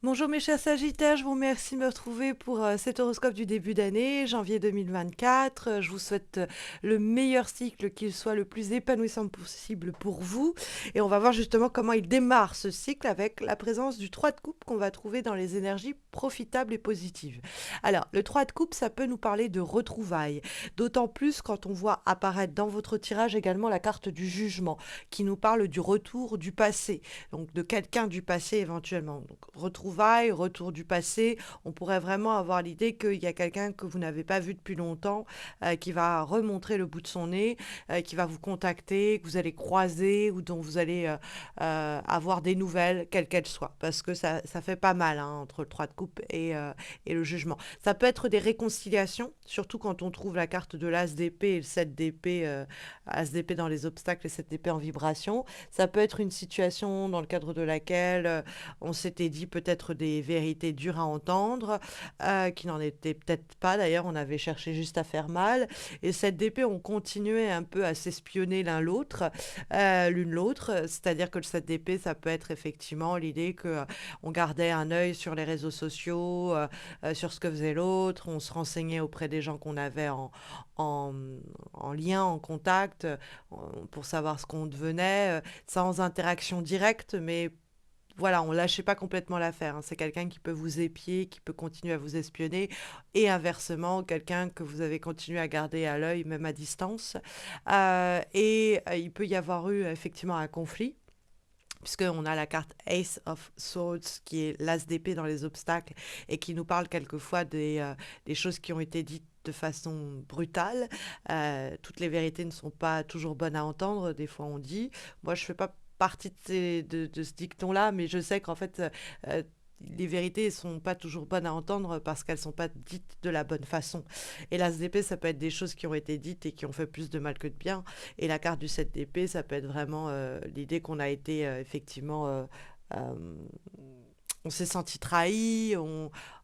Bonjour mes chers Sagittaires, je vous remercie de me retrouver pour cet horoscope du début d'année, janvier 2024. Je vous souhaite le meilleur cycle, qu'il soit le plus épanouissant possible pour vous. Et on va voir justement comment il démarre ce cycle avec la présence du 3 de coupe qu'on va trouver dans les énergies profitables et positives. Alors, le 3 de coupe, ça peut nous parler de retrouvailles, d'autant plus quand on voit apparaître dans votre tirage également la carte du jugement, qui nous parle du retour du passé, donc de quelqu'un du passé éventuellement. Donc, retrouvailles, retour du passé, on pourrait vraiment avoir l'idée qu'il y a quelqu'un que vous n'avez pas vu depuis longtemps, qui va remontrer le bout de son nez, qui va vous contacter, que vous allez croiser ou dont vous allez avoir des nouvelles, quelles qu'elles soient. Parce que ça fait pas mal hein, entre le 3 de coupe et le jugement. Ça peut être des réconciliations, surtout quand on trouve la carte de l'As d'épée et le 7 d'épée, As d'épée dans les obstacles et 7 d'épée en vibration. Ça peut être une situation dans le cadre de laquelle on s'était dit peut-être des vérités dures à entendre, qui n'en étaient peut-être pas. D'ailleurs, on avait cherché juste à faire mal. Et cette d'épée, on continuait un peu à s'espionner l'un l'autre, l'une l'autre. C'est-à-dire que le 7 d'épée, ça peut être effectivement l'idée que on gardait un œil sur les réseaux sociaux, sur ce que faisait l'autre. On se renseignait auprès des gens qu'on avait en, en lien, en contact, pour savoir ce qu'on devenait, sans interaction directe, mais voilà, on lâchait pas complètement l'affaire, hein. C'est quelqu'un qui peut vous épier, qui peut continuer à vous espionner, et inversement, quelqu'un que vous avez continué à garder à l'œil, même à distance. Il peut y avoir eu effectivement un conflit, puisqu'on a la carte Ace of Swords, qui est l'as d'épée dans les obstacles, et qui nous parle quelquefois des choses qui ont été dites de façon brutale. Toutes les vérités ne sont pas toujours bonnes à entendre, des fois on dit. Moi, je fais pas partie de ce dicton-là, mais je sais qu'en fait, euh, les vérités ne sont pas toujours bonnes à entendre parce qu'elles ne sont pas dites de la bonne façon. Et l'as d'épée, ça peut être des choses qui ont été dites et qui ont fait plus de mal que de bien. Et la carte du 7 d'épée, ça peut être vraiment l'idée qu'on a été effectivement euh, on s'est senti trahi,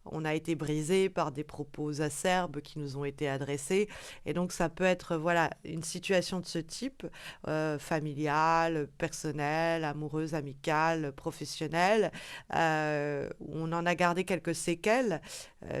on a été brisé par des propos acerbes qui nous ont été adressés. Et donc, ça peut être voilà, une situation de ce type, familiale, personnelle, amoureuse, amicale, professionnelle, où on en a gardé quelques séquelles,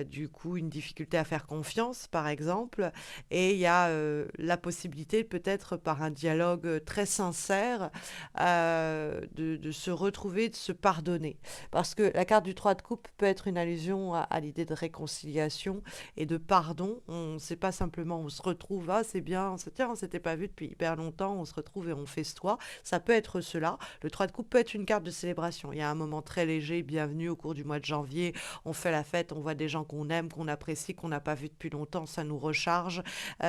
du coup, une difficulté à faire confiance, par exemple. Et il y a la possibilité, peut-être par un dialogue très sincère, de se retrouver, de se pardonner. Parce que la carte du 3 de coupe peut être une allusion à l'idée de réconciliation et de pardon. On ne sait pas simplement on se retrouve, ah c'est bien, tiens, on s'était pas vu depuis hyper longtemps, on se retrouve et on festoie. Ça peut être cela. Le 3 de coupe peut être une carte de célébration. Il y a un moment très léger, bienvenue au cours du mois de janvier. On fait la fête, on voit des gens qu'on aime, qu'on apprécie, qu'on n'a pas vu depuis longtemps. Ça nous recharge,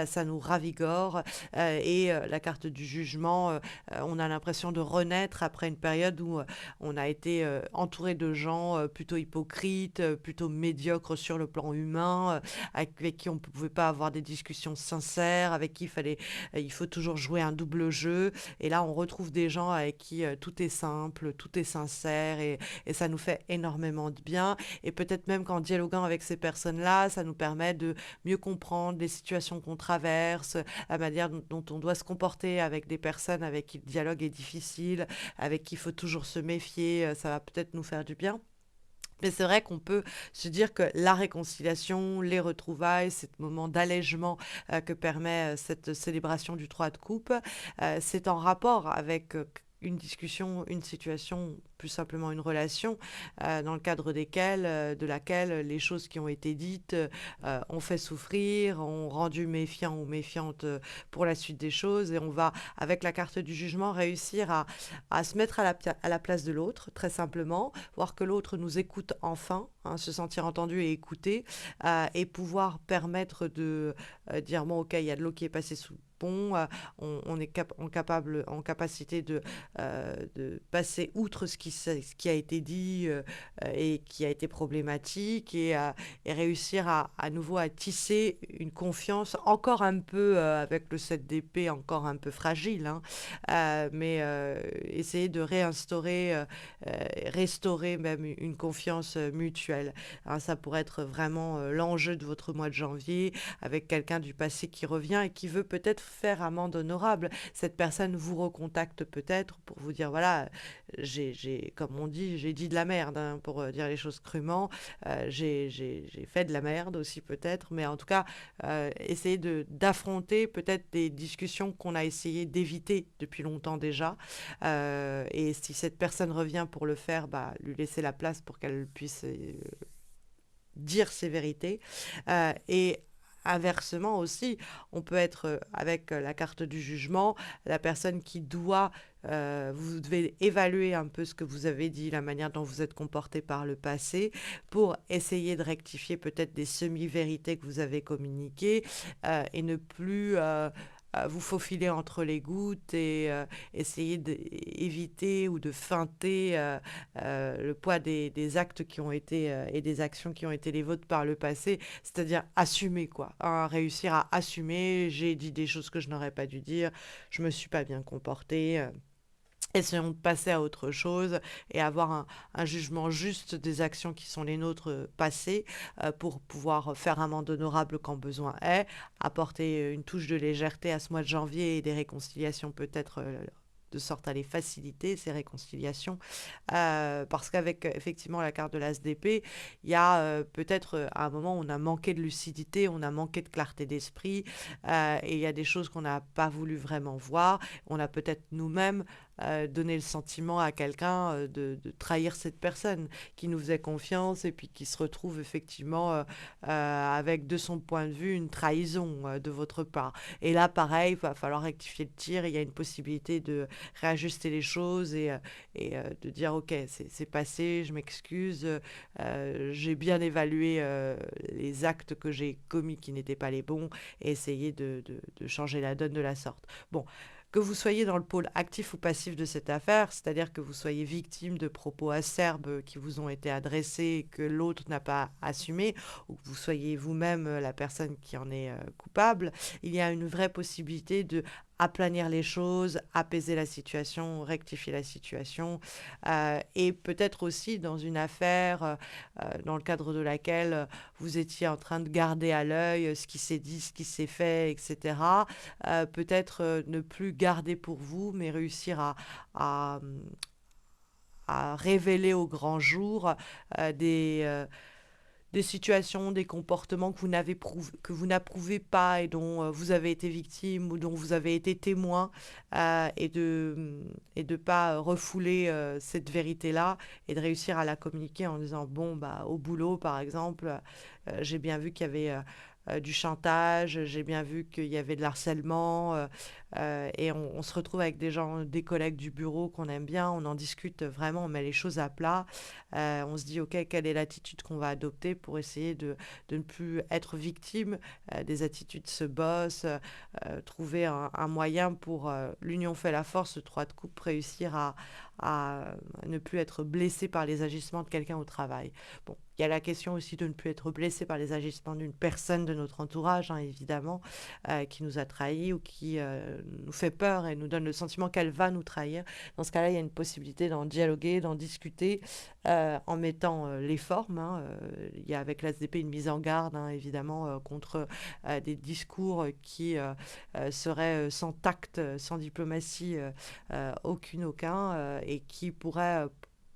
ça nous ravigore. La carte du jugement, on a l'impression de renaître après une période où on a été entouré de gens plutôt hypocrites, plutôt médiocres sur le plan humain, avec qui on ne pouvait pas avoir des discussions sincères, avec qui il faut toujours jouer un double jeu. Et là, on retrouve des gens avec qui tout est simple, tout est sincère, et ça nous fait énormément de bien. Et peut-être même qu'en dialoguant avec ces personnes-là, ça nous permet de mieux comprendre les situations qu'on traverse, la manière dont on doit se comporter avec des personnes avec qui le dialogue est difficile, avec qui il faut toujours se méfier, ça va peut-être nous faire du bien. Mais c'est vrai qu'on peut se dire que la réconciliation, les retrouvailles, ce moment d'allègement que permet cette célébration du 3 de coupe, c'est en rapport avec une discussion, une situation, plus simplement une relation, dans le cadre de laquelle les choses qui ont été dites ont fait souffrir, ont rendu méfiant ou méfiante pour la suite des choses. Et on va, avec la carte du jugement, réussir à se mettre à la place de l'autre, très simplement, voir que l'autre nous écoute enfin, hein, se sentir entendu et écouté, et pouvoir permettre de dire, bon, ok, il y a de l'eau qui est passée sous le pont, on est en capacité de passer outre ce qui a été dit et qui a été problématique, et réussir à nouveau à tisser une confiance encore un peu, avec le 7 d'épée encore un peu fragile, hein, essayer de restaurer même une confiance mutuelle, hein. Ça pourrait être vraiment l'enjeu de votre mois de janvier, avec quelqu'un du passé qui revient et qui veut peut-être faire amende honorable. Cette personne vous recontacte peut-être pour vous dire, voilà, comme on dit, j'ai dit de la merde, hein, pour dire les choses crûment. J'ai fait de la merde aussi peut-être, mais en tout cas, essayer d'affronter peut-être des discussions qu'on a essayé d'éviter depuis longtemps déjà. Et si cette personne revient pour le faire, bah, lui laisser la place pour qu'elle puisse dire ses vérités. Et inversement aussi, on peut être avec la carte du jugement, la personne qui doit, vous devez évaluer un peu ce que vous avez dit, la manière dont vous êtes comporté par le passé, pour essayer de rectifier peut-être des semi-vérités que vous avez communiquées et ne plus vous faufiler entre les gouttes et essayer d'éviter ou de feinter le poids des actes qui ont été et des actions qui ont été les vôtres par le passé, c'est-à-dire assumer quoi, hein, réussir à assumer, j'ai dit des choses que je n'aurais pas dû dire, je me suis pas bien comportée. Essayons de passer à autre chose et avoir un jugement juste des actions qui sont les nôtres passées pour pouvoir faire un monde honorable quand besoin est, apporter une touche de légèreté à ce mois de janvier et des réconciliations peut-être de sorte à les faciliter, ces réconciliations. Parce qu'avec effectivement la carte de l'ASDP, il y a peut-être à un moment où on a manqué de lucidité, on a manqué de clarté d'esprit, et il y a des choses qu'on n'a pas voulu vraiment voir. On a peut-être nous-mêmes donné le sentiment à quelqu'un de trahir cette personne qui nous faisait confiance et puis qui se retrouve effectivement avec de son point de vue une trahison de votre part. Et là, pareil, il va falloir rectifier le tir. Il y a une possibilité de réajuster les choses et de dire ok, c'est passé, je m'excuse, j'ai bien évalué les actes que j'ai commis qui n'étaient pas les bons et essayer de changer la donne de la sorte. Bon, que vous soyez dans le pôle actif ou passif de cette affaire, c'est-à-dire que vous soyez victime de propos acerbes qui vous ont été adressés et que l'autre n'a pas assumé, ou que vous soyez vous-même la personne qui en est coupable, il y a une vraie possibilité de aplanir les choses, apaiser la situation, rectifier la situation, et peut-être aussi dans une affaire dans le cadre de laquelle vous étiez en train de garder à l'œil ce qui s'est dit, ce qui s'est fait, etc. Peut-être ne plus garder pour vous, mais réussir à, à révéler au grand jour des situations, des comportements que que vous n'approuvez pas et dont vous avez été victime ou dont vous avez été témoin et de pas refouler cette vérité-là et de réussir à la communiquer en disant bon bah au boulot par exemple j'ai bien vu qu'il y avait du chantage, j'ai bien vu qu'il y avait de l'harcèlement et on se retrouve avec des gens, des collègues du bureau qu'on aime bien, on en discute vraiment, on met les choses à plat, on se dit ok, quelle est l'attitude qu'on va adopter pour essayer de ne plus être victime des attitudes de ce boss, trouver un moyen pour l'union fait la force, le 3 de coupe, réussir à ne plus être blessé par les agissements de quelqu'un au travail. Bon, il y a la question aussi de ne plus être blessé par les agissements d'une personne de notre entourage, hein, évidemment, qui nous a trahis ou qui nous fait peur et nous donne le sentiment qu'elle va nous trahir. Dans ce cas-là, il y a une possibilité d'en dialoguer, d'en discuter en mettant les formes. Hein, il y a avec l'ASDP une mise en garde, hein, évidemment, contre des discours qui seraient sans tact, sans diplomatie, aucun, et qui pourraient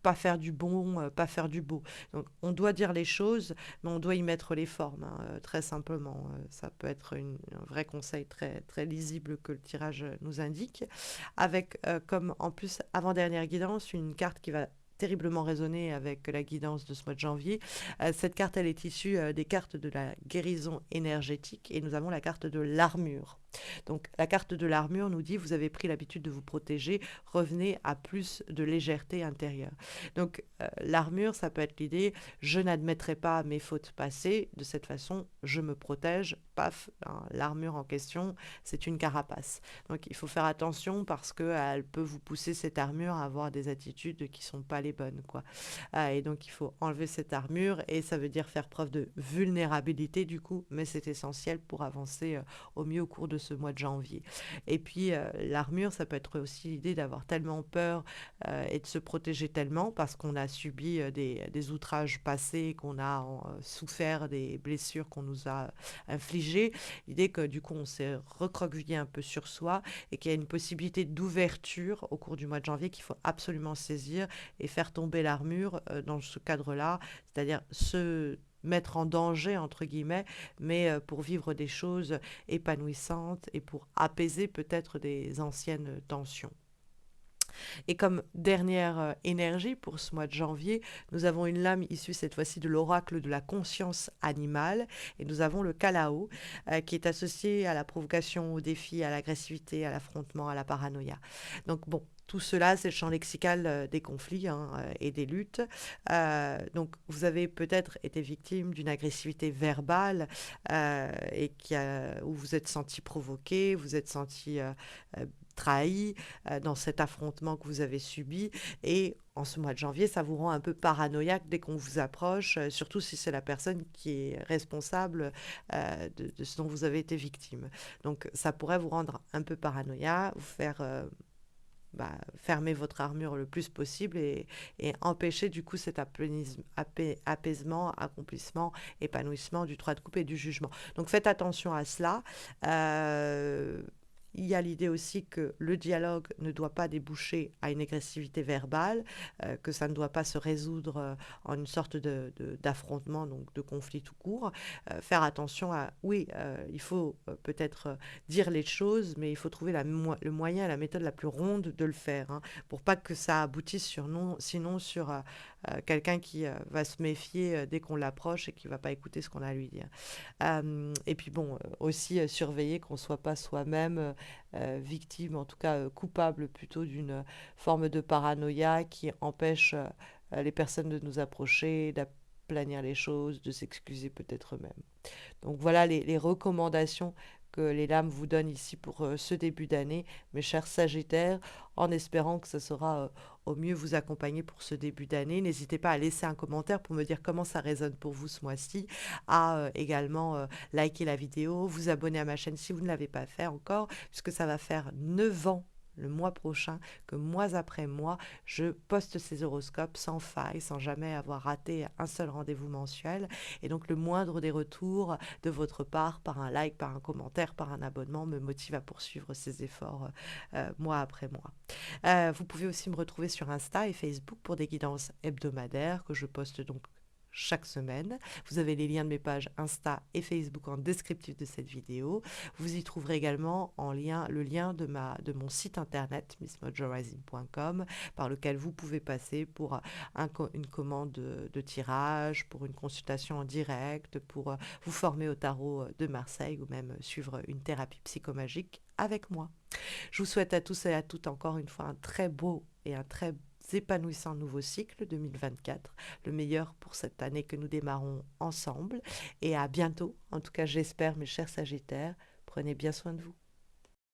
pas faire du bon, pas faire du beau. Donc on doit dire les choses, mais on doit y mettre les formes, hein, très simplement. Ça peut être un vrai conseil très, très lisible que le tirage nous indique, avec comme en plus avant-dernière guidance, une carte qui va terriblement résonner avec la guidance de ce mois de janvier. Cette carte, elle est issue des cartes de la guérison énergétique et nous avons la carte de l'armure. Donc la carte de l'armure nous dit vous avez pris l'habitude de vous protéger, revenez à plus de légèreté intérieure. Donc l'armure, ça peut être l'idée je n'admettrai pas mes fautes passées, de cette façon je me protège, paf, hein, l'armure en question c'est une carapace. Donc il faut faire attention parce qu'elle peut vous pousser cette armure à avoir des attitudes qui sont pas les bonnes, quoi. Et donc il faut enlever cette armure et ça veut dire faire preuve de vulnérabilité du coup, mais c'est essentiel pour avancer au mieux au cours de ce mois de janvier. Et puis l'armure, ça peut être aussi l'idée d'avoir tellement peur et de se protéger tellement parce qu'on a subi des outrages passés, qu'on a souffert des blessures qu'on nous a infligées. L'idée que du coup on s'est recroquevillé un peu sur soi et qu'il y a une possibilité d'ouverture au cours du mois de janvier qu'il faut absolument saisir et faire tomber l'armure dans ce cadre-là, c'est-à-dire se mettre en danger, entre guillemets, mais pour vivre des choses épanouissantes et pour apaiser peut-être des anciennes tensions. Et comme dernière énergie pour ce mois de janvier, nous avons une lame issue cette fois-ci de l'oracle de la conscience animale et nous avons le Kalao qui est associé à la provocation, au défi, à l'agressivité, à l'affrontement, à la paranoïa. Donc bon, tout cela, c'est le champ lexical des conflits et des luttes. Donc, vous avez peut-être été victime d'une agressivité verbale et où vous êtes senti provoqué, vous êtes senti trahi dans cet affrontement que vous avez subi. Et en ce mois de janvier, ça vous rend un peu paranoïaque dès qu'on vous approche, surtout si c'est la personne qui est responsable de ce dont vous avez été victime. Donc, ça pourrait vous rendre un peu paranoïaque, vous faire fermer votre armure le plus possible et empêcher du coup cet apaisement, accomplissement, épanouissement du 3 de coupe et du jugement. Donc faites attention à cela. Il y a l'idée aussi que le dialogue ne doit pas déboucher à une agressivité verbale, que ça ne doit pas se résoudre en une sorte d'affrontement, donc de conflit tout court. Faire attention à, oui, il faut peut-être dire les choses, mais il faut trouver le moyen, la méthode la plus ronde de le faire, hein, pour pas que ça aboutisse sinon sur quelqu'un qui va se méfier dès qu'on l'approche et qui va pas écouter ce qu'on a à lui dire. Et puis bon, aussi surveiller qu'on soit pas soi-même victime, en tout cas coupable plutôt d'une forme de paranoïa qui empêche les personnes de nous approcher, d'aplanir les choses, de s'excuser peut-être eux-mêmes. Donc voilà les recommandations que les lames vous donnent ici pour ce début d'année, mes chers Sagittaires, en espérant que ça sera au mieux vous accompagner pour ce début d'année. N'hésitez pas à laisser un commentaire pour me dire comment ça résonne pour vous ce mois-ci, à également liker la vidéo, vous abonner à ma chaîne si vous ne l'avez pas fait encore, puisque ça va faire 9 ans le mois prochain, que mois après mois, je poste ces horoscopes sans faille, sans jamais avoir raté un seul rendez-vous mensuel. Et donc le moindre des retours de votre part, par un like, par un commentaire, par un abonnement, me motive à poursuivre ces efforts mois après mois. Vous pouvez aussi me retrouver sur Insta et Facebook pour des guidances hebdomadaires que je poste donc chaque semaine. Vous avez les liens de mes pages Insta et Facebook en descriptif de cette vidéo. Vous y trouverez également le lien de mon site internet missmojorising.com par lequel vous pouvez passer pour une commande de tirage, pour une consultation en direct, pour vous former au tarot de Marseille ou même suivre une thérapie psychomagique avec moi. Je vous souhaite à tous et à toutes encore une fois un très beau et un très épanouissant nouveau cycle 2024, le meilleur pour cette année que nous démarrons ensemble. Et à bientôt, en tout cas j'espère mes chers Sagittaires, prenez bien soin de vous.